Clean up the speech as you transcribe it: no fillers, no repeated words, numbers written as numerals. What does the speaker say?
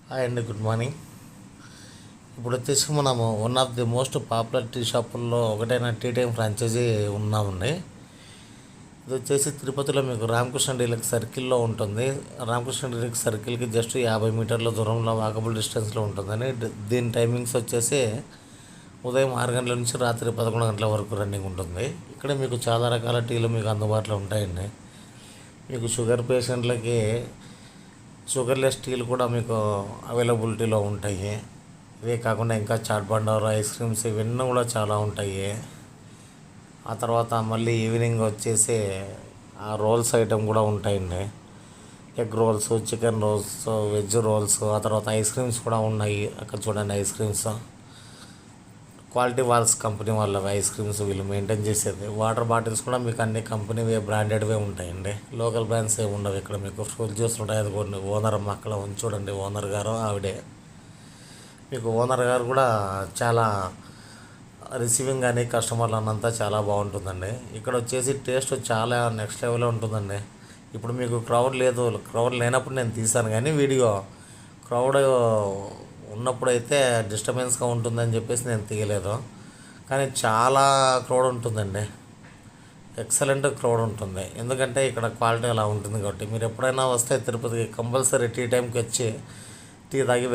Hi అండి, good morning. ఇప్పుడు వచ్చేసి మనము one of the most popular tea షాపుల్లో ఒకటైన టీ టైం ఫ్రాంచైజీ ఉన్నామండి. ఇది వచ్చేసి తిరుపతిలో మీకు రామకృష్ణ డీలక్స్ సర్కిల్లో ఉంటుంది. రామకృష్ణ డీలక్స్ సర్కిల్కి జస్ట్ 50 మీటర్ల దూరంలో వాకబుల్ డిస్టెన్స్లో ఉంటుందని. దీని టైమింగ్స్ వచ్చేసి ఉదయం 6 గంటల నుంచి రాత్రి 11 గంటల వరకు రన్నింగ్ ఉంటుంది. ఇక్కడ మీకు చాలా రకాల టీలు మీకు అందుబాటులో ఉంటాయండి. మీకు షుగర్ పేషెంట్లకి షుగర్లెస్ టీలు కూడా మీకు అవైలబిలిటీలో ఉంటాయి. ఇవే కాకుండా ఇంకా చాట్ బండారు, ఐస్ క్రీమ్స్ ఇవన్నీ కూడా చాలా ఉంటాయి. ఆ తర్వాత మళ్ళీ ఈవినింగ్ వచ్చేసి ఆ రోల్స్ ఐటెం కూడా ఉంటాయండి. Egg rolls, chicken rolls, veg rolls, ఆ తర్వాత ఐస్ క్రీమ్స్ కూడా ఉన్నాయి. అక్కడ చూడండి, ice creams Kwality Walls company వాళ్ళ ఐస్ క్రీమ్స్ వీళ్ళు మెయింటైన్ చేసేది. వాటర్ బాటిల్స్ కూడా మీకు అన్ని కంపెనీవే, బ్రాండెడ్వే ఉంటాయండి. లోకల్ బ్రాండ్స్ ఏమి ఉండవు ఇక్కడ. మీకు ఫ్రూట్ జ్యూస్ ఉంటాయి. అది కొన్ని ఓనర్ అక్కడ చూడండి, ఓనర్ గారు ఆవిడే. మీకు ఓనర్ గారు కూడా చాలా రిసీవింగ్ కానీ కస్టమర్లు అన్నంతా చాలా బాగుంటుందండి. ఇక్కడ వచ్చేసి టేస్ట్ చాలా నెక్స్ట్ లెవెల్లో ఉంటుందండి. ఇప్పుడు మీకు క్రౌడ్ లేదు, క్రౌడ్ లేనప్పుడు నేను తీశాను, కానీ వీడియో క్రౌడ్ ఉన్నప్పుడైతే డిస్టర్బెన్స్గా ఉంటుందని చెప్పేసి నేను తీయలేదు. కానీ చాలా క్రౌడ్ ఉంటుందండి. ఎక్సలెంట్ క్రౌడ్ ఉంటుంది. ఎందుకంటే ఇక్కడ క్వాలిటీ అలా ఉంటుంది కాబట్టి మీరు ఎప్పుడైనా వస్తే తిరుపతికి కంపల్సరీ టీ టైంకి వచ్చి టీ తాగి